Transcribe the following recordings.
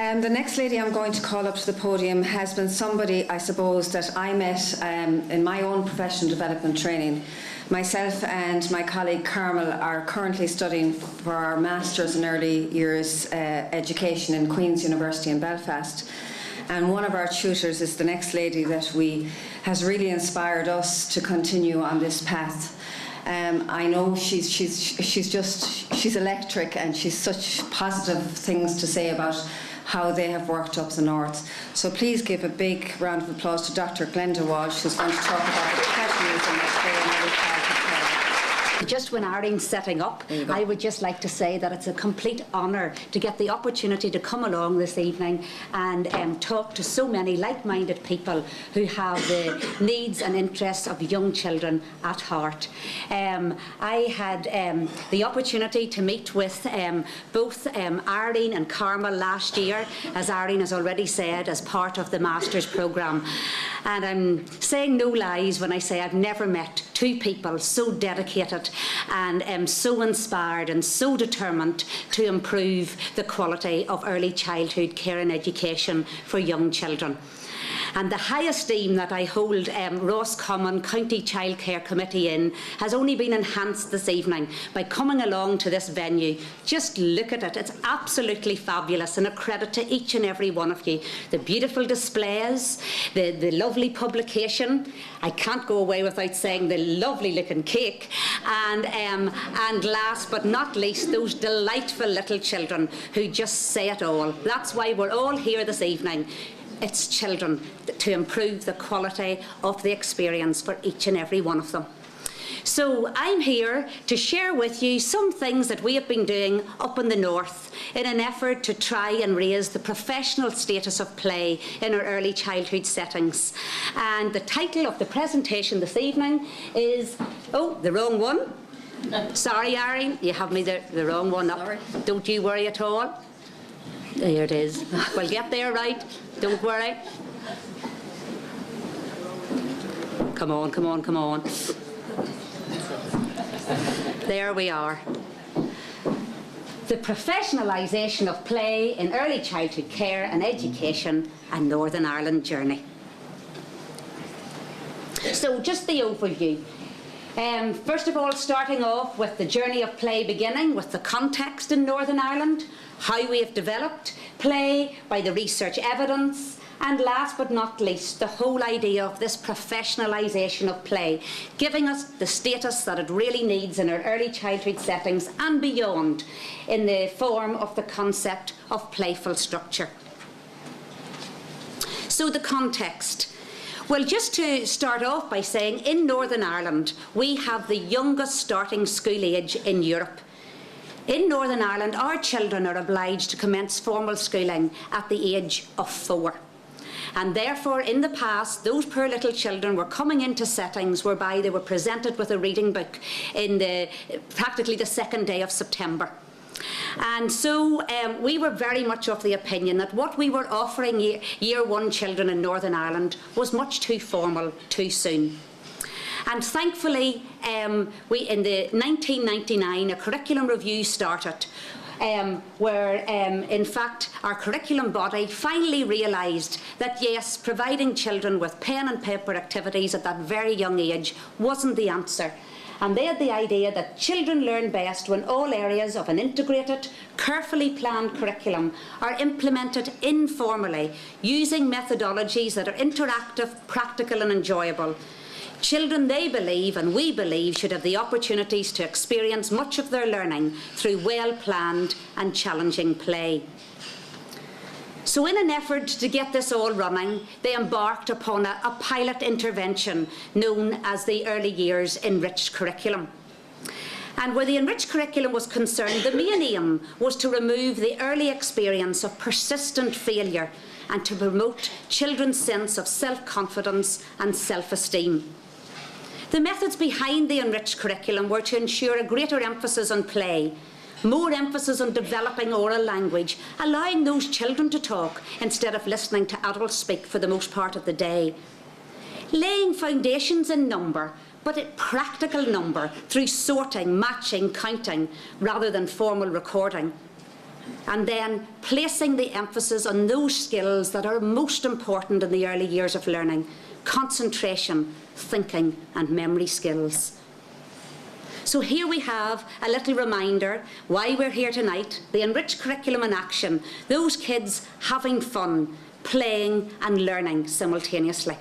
The next lady I'm going to call up to the podium has been somebody, I suppose, that I met in my own professional development training. Myself and my colleague Carmel are currently studying for our Masters in Early Years Education in Queen's University in Belfast. And one of our tutors is the next lady that has really inspired us to continue on this path. I know she's electric, and she's such positive things to say about how they have worked up the north. So please give a big round of applause to Dr. Glenda Walsh, who's going to talk about the professionalism of play and early childhood care. Just when Irene's setting up, I would just like to say that it's a complete honour to get the opportunity to come along this evening and talk to so many like-minded people who have the needs and interests of young children at heart. I had the opportunity to meet with both Irene and Carmel last year, as Irene has already said, as part of the Masters programme. And I'm saying no lies when I say I've never met two people so dedicated and so inspired and so determined to improve the quality of early childhood care and education for young children. And the high esteem that I hold Roscommon County Childcare Committee in has only been enhanced this evening by coming along to this venue. Just look at it. It's absolutely fabulous, and a credit to each and every one of you. The beautiful displays, the lovely publication. I can't go away without saying the lovely looking cake. And last but not least, those delightful little children who just say it all. That's why we're all here this evening. It's children, to improve the quality of the experience for each and every one of them. So I'm here to share with you some things that we have been doing up in the north in an effort to try and raise the professional status of play in our early childhood settings. And the title of the presentation this evening is, oh, the wrong one. Sorry, Irene, you have me the wrong one up. Sorry. Don't you worry at all. There it is. We'll get there right. Don't worry. Come on, come on, come on. There we are. The professionalisation of play in early childhood care and education, a Northern Ireland journey. So just the overview. First of all, starting off with the journey of play, beginning with the context in Northern Ireland, how we have developed play by the research evidence, and last but not least, the whole idea of this professionalisation of play, giving us the status that it really needs in our early childhood settings and beyond, in the form of the concept of playful structure. So the context. Well, just to start off by saying, in Northern Ireland, we have the youngest starting school age in Europe. In Northern Ireland, our children are obliged to commence formal schooling at the age of 4. And therefore, in the past, those poor little children were coming into settings whereby they were presented with a reading book in practically the second day of September. And so we were very much of the opinion that what we were offering Year 1 children in Northern Ireland was much too formal, too soon. And thankfully, in the 1999, a curriculum review started where, in fact, our curriculum body finally realised that, yes, providing children with pen and paper activities at that very young age wasn't the answer. And they had the idea that children learn best when all areas of an integrated, carefully planned curriculum are implemented informally, using methodologies that are interactive, practical and enjoyable. Children, they believe, and we believe, should have the opportunities to experience much of their learning through well-planned and challenging play. So in an effort to get this all running, they embarked upon a pilot intervention known as the Early Years Enriched Curriculum. And where the enriched curriculum was concerned, the main aim was to remove the early experience of persistent failure and to promote children's sense of self-confidence and self-esteem. The methods behind the enriched curriculum were to ensure a greater emphasis on play, more emphasis on developing oral language, allowing those children to talk instead of listening to adults speak for the most part of the day. Laying foundations in number, but at practical number through sorting, matching, counting, rather than formal recording. and then placing the emphasis on those skills that are most important in the early years of learning: concentration, thinking and memory skills. So here we have a little reminder why we're here tonight: the enriched curriculum in action, those kids having fun, playing and learning simultaneously.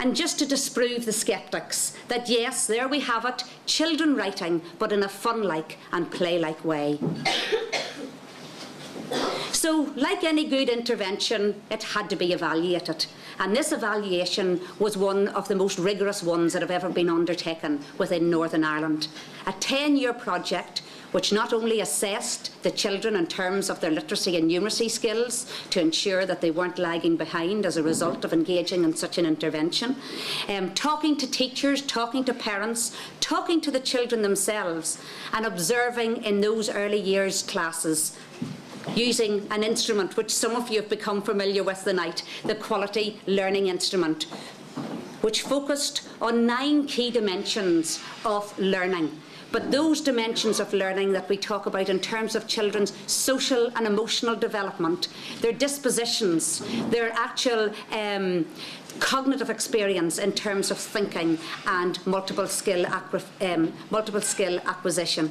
And just to disprove the sceptics that yes, there we have it, children writing, but in a fun-like and play-like way. So, like any good intervention, it had to be evaluated. And this evaluation was one of the most rigorous ones that have ever been undertaken within Northern Ireland. A 10-year project which not only assessed the children in terms of their literacy and numeracy skills to ensure that they weren't lagging behind as a result of engaging in such an intervention, talking to teachers, talking to parents, talking to the children themselves, and observing in those early years classes using an instrument which some of you have become familiar with tonight, the Quality Learning Instrument, which focused on 9 key dimensions of learning. But those dimensions of learning that we talk about in terms of children's social and emotional development, their dispositions, their actual cognitive experience in terms of thinking and multiple skill acquisition.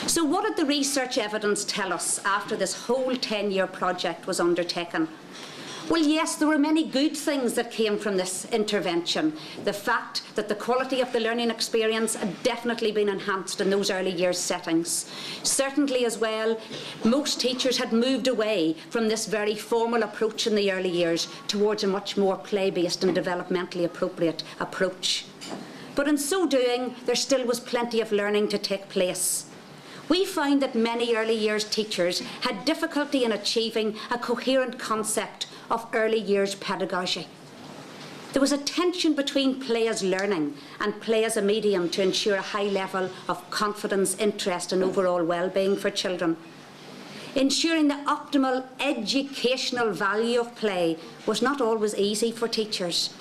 So what did the research evidence tell us after this whole 10-year project was undertaken? Well, yes, there were many good things that came from this intervention. The fact that the quality of the learning experience had definitely been enhanced in those early years settings. Certainly as well, most teachers had moved away from this very formal approach in the early years towards a much more play-based and developmentally appropriate approach. But in so doing, there still was plenty of learning to take place. We found that many early years teachers had difficulty in achieving a coherent concept of early years pedagogy. There was a tension between play as learning and play as a medium to ensure a high level of confidence, interest and overall well-being for children. Ensuring the optimal educational value of play was not always easy for teachers,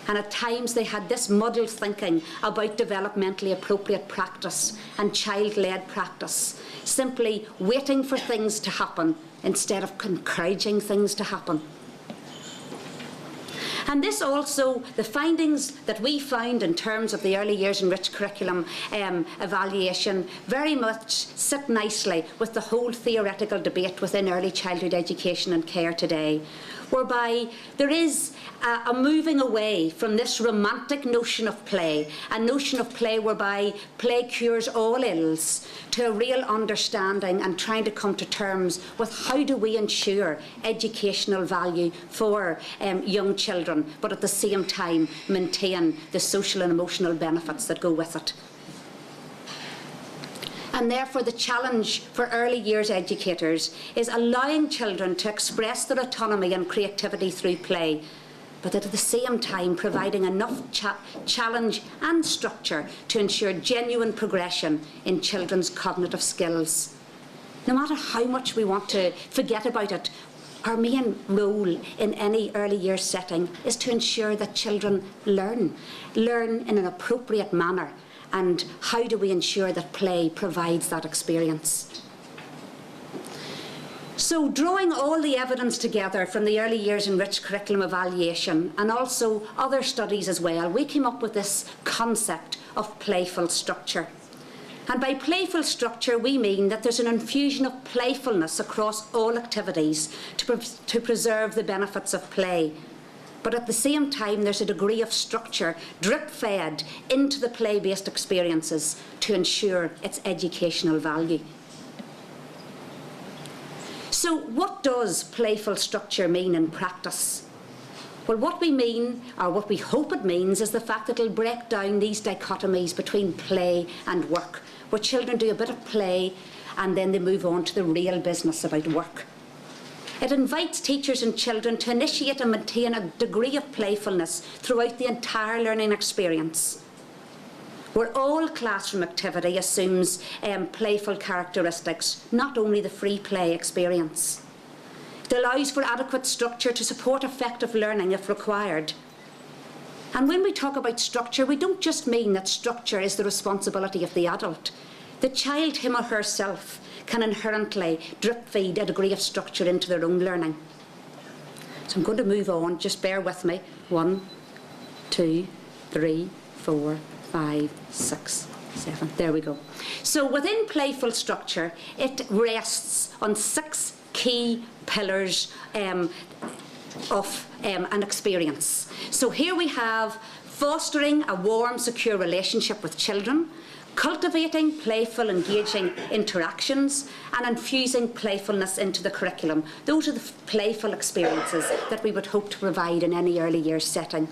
and at times they had this muddled thinking about developmentally appropriate practice and child-led practice, simply waiting for things to happen instead of encouraging things to happen. And this also, the findings that we found in terms of the early years enriched curriculum evaluation very much sit nicely with the whole theoretical debate within early childhood education and care today, whereby there is a moving away from this romantic notion of play, a notion of play whereby play cures all ills, to a real understanding and trying to come to terms with how do we ensure educational value for young children, but at the same time maintain the social and emotional benefits that go with it. And therefore the challenge for early years educators is allowing children to express their autonomy and creativity through play, but at the same time providing enough challenge and structure to ensure genuine progression in children's cognitive skills. No matter how much we want to forget about it, our main role in any early years setting is to ensure that children learn in an appropriate manner. And how do we ensure that play provides that experience? So, drawing all the evidence together from the early years enriched curriculum evaluation and also other studies as well, we came up with this concept of playful structure. And by playful structure, we mean that there's an infusion of playfulness across all activities to preserve the benefits of play. But at the same time, there's a degree of structure drip-fed into the play-based experiences to ensure its educational value. So what does playful structure mean in practice? Well, what we mean, or what we hope it means, is the fact that it'll break down these dichotomies between play and work, where children do a bit of play and then they move on to the real business about work. It invites teachers and children to initiate and maintain a degree of playfulness throughout the entire learning experience, where all classroom activity assumes playful characteristics, not only the free play experience. It allows for adequate structure to support effective learning if required. And when we talk about structure, we don't just mean that structure is the responsibility of the adult. The child, him or herself, can inherently drip feed a degree of structure into their own learning. So I'm going to move on, just bear with me. 1, 2, 3, 4, 5, 6, 7. There we go. So within playful structure, it rests on 6 key pillars of an experience. So here we have fostering a warm, secure relationship with children, cultivating playful, engaging interactions, and infusing playfulness into the curriculum. Those are the playful experiences that we would hope to provide in any early years setting,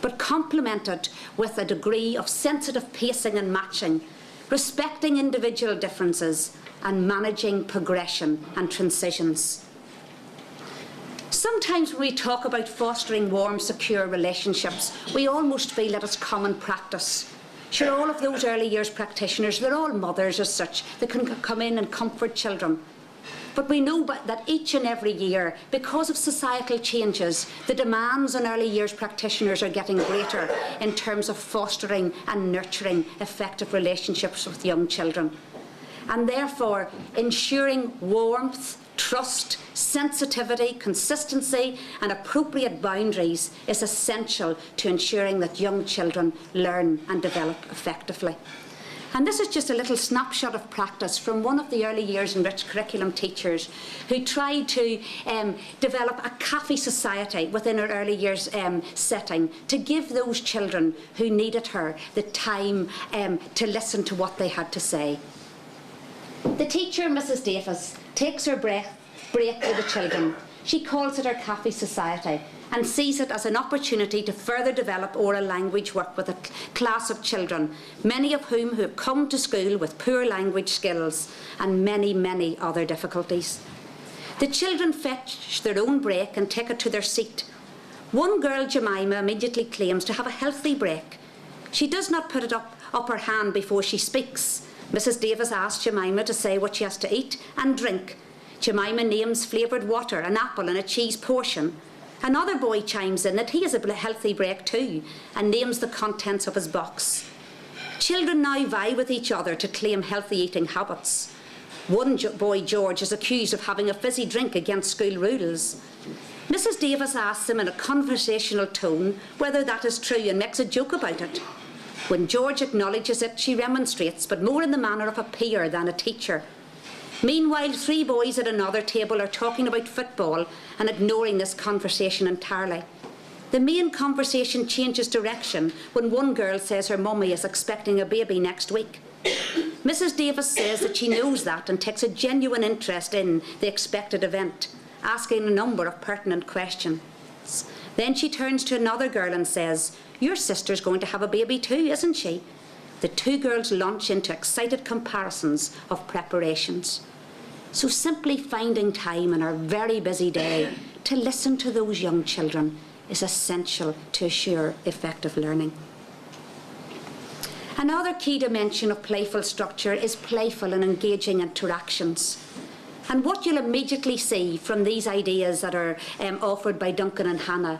but complemented with a degree of sensitive pacing and matching, respecting individual differences, and managing progression and transitions. Sometimes when we talk about fostering warm, secure relationships, we almost feel that it's common practice. Sure, all of those early years practitioners, they're all mothers as such. They can come in and comfort children. But we know that each and every year, because of societal changes, the demands on early years practitioners are getting greater in terms of fostering and nurturing effective relationships with young children. And therefore, ensuring warmth, trust, sensitivity, consistency and appropriate boundaries is essential to ensuring that young children learn and develop effectively. And this is just a little snapshot of practice from one of the early years enriched curriculum teachers who tried to develop a cafe society within her early years setting to give those children who needed her the time to listen to what they had to say. The teacher, Mrs. Davis, takes her break with the children. She calls it her cafe society and sees it as an opportunity to further develop oral language work with a class of children, many of whom have come to school with poor language skills and many, many other difficulties. The children fetch their own break and take it to their seat. One girl, Jemima, immediately claims to have a healthy break. She does not put it up her hand before she speaks. Mrs. Davis asks Jemima to say what she has to eat and drink. Jemima names flavoured water, an apple and a cheese portion. Another boy chimes in that he has a healthy break too and names the contents of his box. Children now vie with each other to claim healthy eating habits. One boy, George, is accused of having a fizzy drink against school rules. Mrs. Davis asks him in a conversational tone whether that is true and makes a joke about it. When George acknowledges it, she remonstrates, but more in the manner of a peer than a teacher. Meanwhile, 3 boys at another table are talking about football and ignoring this conversation entirely. The main conversation changes direction when one girl says her mummy is expecting a baby next week. Mrs. Davis says that she knows that and takes a genuine interest in the expected event, asking a number of pertinent questions. Then she turns to another girl and says, "Your sister's going to have a baby too, isn't she?" The 2 girls launch into excited comparisons of preparations. So simply finding time in our very busy day to listen to those young children is essential to assure effective learning. Another key dimension of playful structure is playful and engaging interactions. And what you'll immediately see from these ideas that are offered by Duncan and Hannah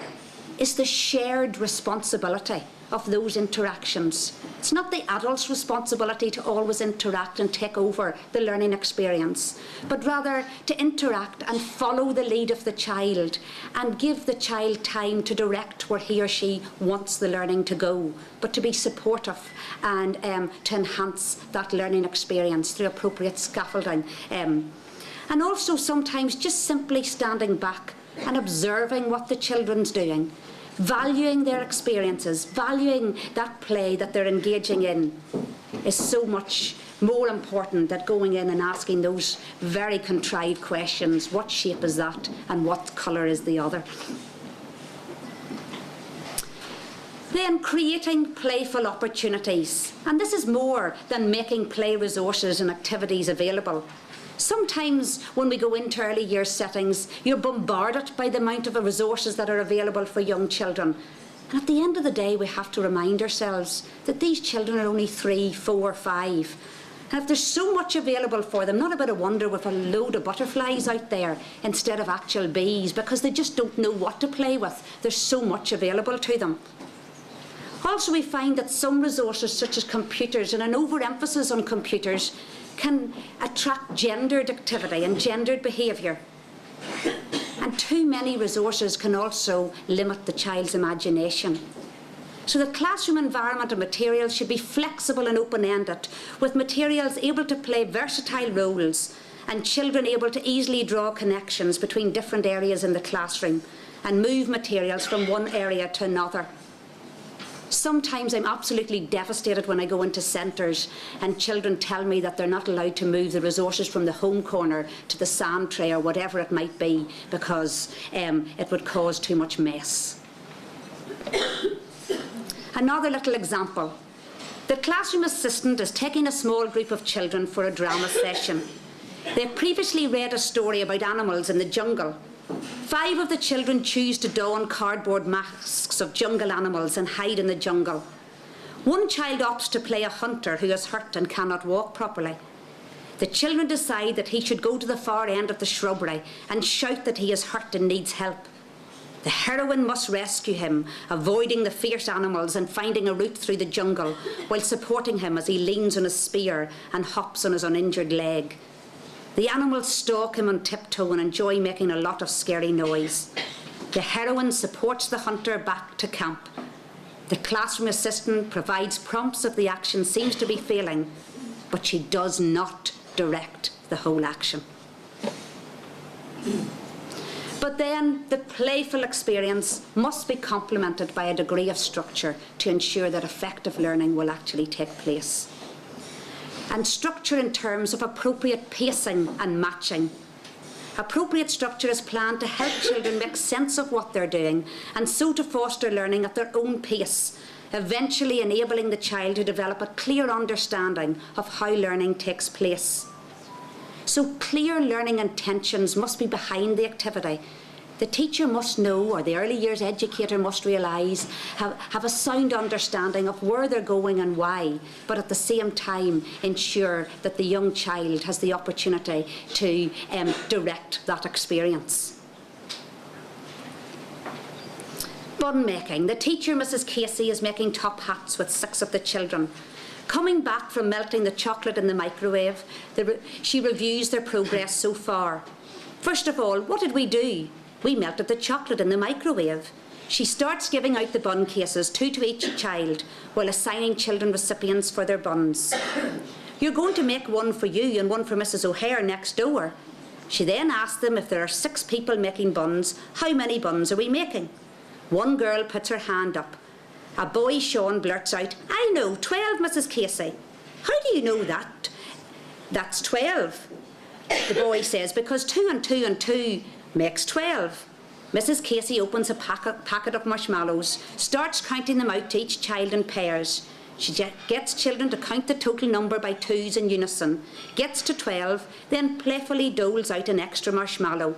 is the shared responsibility of those interactions. It's not the adult's responsibility to always interact and take over the learning experience, but rather to interact and follow the lead of the child and give the child time to direct where he or she wants the learning to go, but to be supportive and to enhance that learning experience through appropriate scaffolding. And also sometimes just simply standing back and observing what the children's doing, valuing their experiences, valuing that play that they're engaging in is so much more important than going in and asking those very contrived questions, what shape is that and what colour is the other. Then creating playful opportunities, and this is more than making play resources and activities available. Sometimes when we go into early years settings, you're bombarded by the amount of resources that are available for young children. And at the end of the day, we have to remind ourselves that these children are only 3, 4, 5. And if there's so much available for them, not a bit of wonder with a load of butterflies out there instead of actual bees, because they just don't know what to play with. There's so much available to them. Also, we find that some resources, such as computers, and an overemphasis on computers, can attract gendered activity and gendered behaviour. And too many resources can also limit the child's imagination. So the classroom environment and materials should be flexible and open-ended, with materials able to play versatile roles and children able to easily draw connections between different areas in the classroom and move materials from one area to another. Sometimes I'm absolutely devastated when I go into centres and children tell me that they're not allowed to move the resources from the home corner to the sand tray or whatever it might be because it would cause too much mess. Another little example. The classroom assistant is taking a small group of children for a drama session. They've previously read a story about animals in the jungle. 5 of the children choose to don cardboard masks of jungle animals and hide in the jungle. One child opts to play a hunter who is hurt and cannot walk properly. The children decide that he should go to the far end of the shrubbery and shout that he is hurt and needs help. The heroine must rescue him, avoiding the fierce animals and finding a route through the jungle while supporting him as he leans on his spear and hops on his uninjured leg. The animals stalk him on tiptoe and enjoy making a lot of scary noise. The heroine supports the hunter back to camp. The classroom assistant provides prompts if the action seems to be failing, but she does not direct the whole action. But then the playful experience must be complemented by a degree of structure to ensure that effective learning will actually take place. And structure in terms of appropriate pacing and matching. Appropriate structure is planned to help children make sense of what they're doing and so to foster learning at their own pace, eventually enabling the child to develop a clear understanding of how learning takes place. So clear learning intentions must be behind the activity. The teacher must know, or the early years educator must realise, have a sound understanding of where they're going and why, but at the same time ensure that the young child has the opportunity to direct that experience. Bun making. The teacher, Mrs. Casey, is making top hats with 6 of the children. Coming back from melting the chocolate in the microwave, she reviews their progress so far. First of all, what did we do? We melted the chocolate in the microwave. She starts giving out the bun cases, 2 to each child, while assigning children recipients for their buns. You're going to make one for you and one for Mrs. O'Hare next door. She then asks them if there are 6 people making buns, how many buns are we making? One girl puts her hand up. A boy, Sean, blurts out, I know, 12, Mrs. Casey. How do you know that? That's 12. The boy says, because 2 and 2 and 2 makes 12. Mrs. Casey opens a packet of marshmallows, starts counting them out to each child in pairs. She gets children to count the total number by 2s in unison, gets to 12, then playfully doles out an extra marshmallow.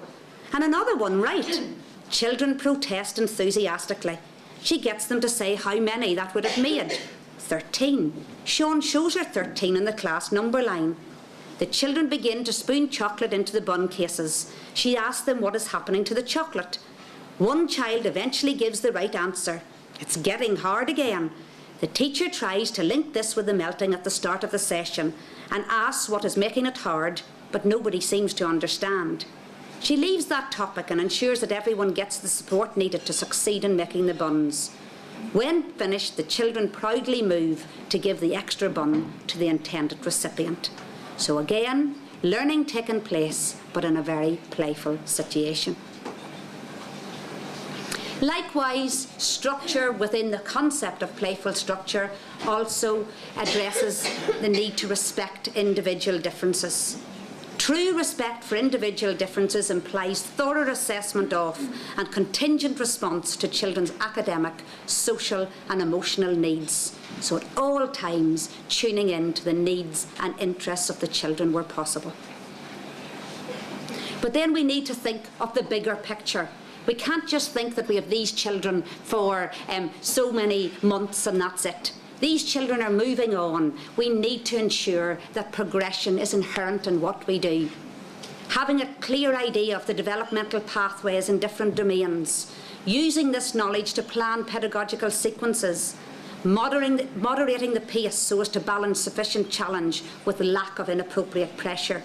And another one right. Children protest enthusiastically. She gets them to say how many that would have made. 13. Sean shows her 13 in the class number line. The children begin to spoon chocolate into the bun cases. She asks them what is happening to the chocolate. One child eventually gives the right answer. It's getting hard again. The teacher tries to link this with the melting at the start of the session and asks what is making it hard, but nobody seems to understand. She leaves that topic and ensures that everyone gets the support needed to succeed in making the buns. When finished, the children proudly move to give the extra bun to the intended recipient. So again, learning taking place, but in a very playful situation. Likewise, structure within the concept of playful structure also addresses the need to respect individual differences. True respect for individual differences implies thorough assessment of and contingent response to children's academic, social and emotional needs. So at all times, tuning in to the needs and interests of the children where possible. But then we need to think of the bigger picture. We can't just think that we have these children for so many months and that's it. These children are moving on. We need to ensure that progression is inherent in what we do. Having a clear idea of the developmental pathways in different domains, using this knowledge to plan pedagogical sequences, moderating the pace so as to balance sufficient challenge with the lack of inappropriate pressure,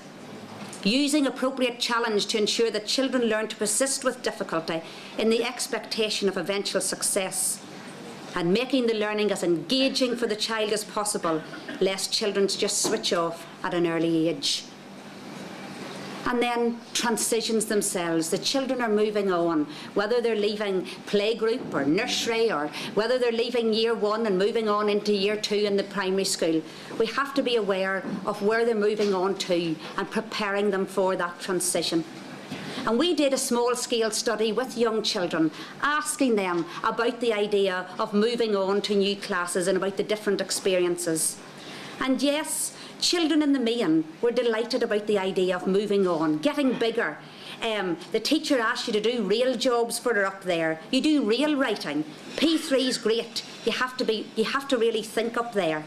using appropriate challenge to ensure that children learn to persist with difficulty in the expectation of eventual success, and making the learning as engaging for the child as possible, lest children just switch off at an early age. And then transitions themselves. The children are moving on, whether they're leaving playgroup or nursery, or whether they're leaving year 1 and moving on into year 2 in the primary school. We have to be aware of where they're moving on to and preparing them for that transition. And we did a small-scale study with young children, asking them about the idea of moving on to new classes and about the different experiences. And yes, children in the main were delighted about the idea of moving on, getting bigger. The teacher asked you to do real jobs for her up there. You do real writing. P3 is great. You have to really think up there.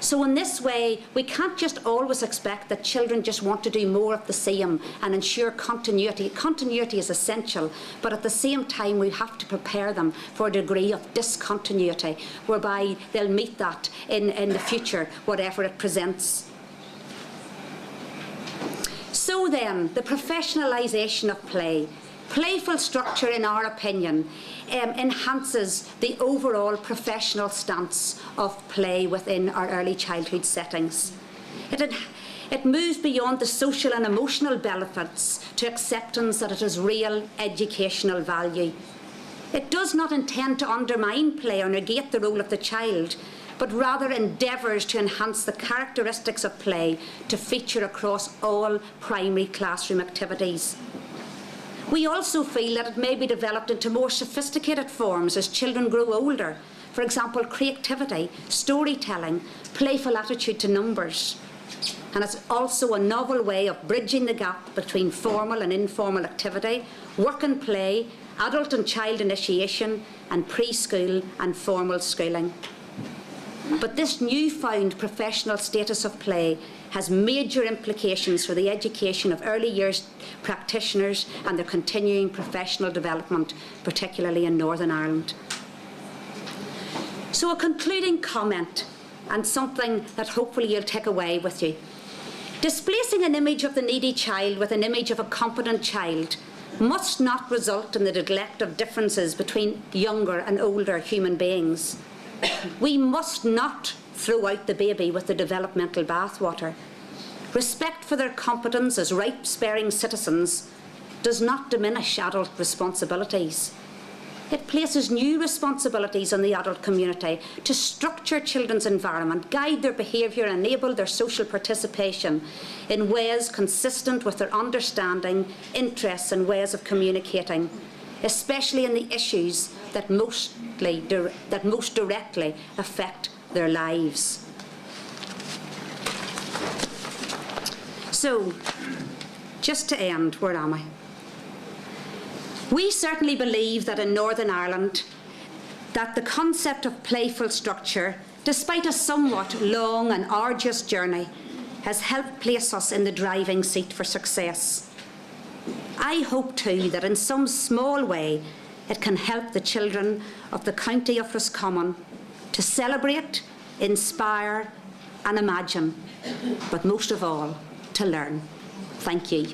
So in this way, we can't just always expect that children just want to do more of the same and ensure continuity. Continuity is essential, but at the same time, we have to prepare them for a degree of discontinuity, whereby they'll meet that in the future, whatever it presents. So then, the professionalisation of play. Playful structure, in our opinion, enhances the overall professional stance of play within our early childhood settings. It moves beyond the social and emotional benefits to acceptance that it has real educational value. It does not intend to undermine play or negate the role of the child, but rather endeavours to enhance the characteristics of play to feature across all primary classroom activities. We also feel that it may be developed into more sophisticated forms as children grow older. For example, creativity, storytelling, playful attitude to numbers. And it's also a novel way of bridging the gap between formal and informal activity, work and play, adult and child initiation, and preschool and formal schooling. But this newfound professional status of play has major implications for the education of early years practitioners and their continuing professional development, particularly in Northern Ireland. So a concluding comment, and something that hopefully you'll take away with you. Displacing an image of the needy child with an image of a competent child must not result in the neglect of differences between younger and older human beings. We must not throw out the baby with the developmental bathwater. Respect for their competence as rights-bearing citizens does not diminish adult responsibilities. It places new responsibilities on the adult community to structure children's environment, guide their behaviour, enable their social participation in ways consistent with their understanding, interests and ways of communicating, especially in the issues that most directly affect their lives. So, just to end, where am I? We certainly believe that in Northern Ireland, that the concept of playful structure, despite a somewhat long and arduous journey, has helped place us in the driving seat for success. I hope too that in some small way it can help the children of the county of Roscommon to celebrate, inspire and imagine, but most of all, to learn. Thank you.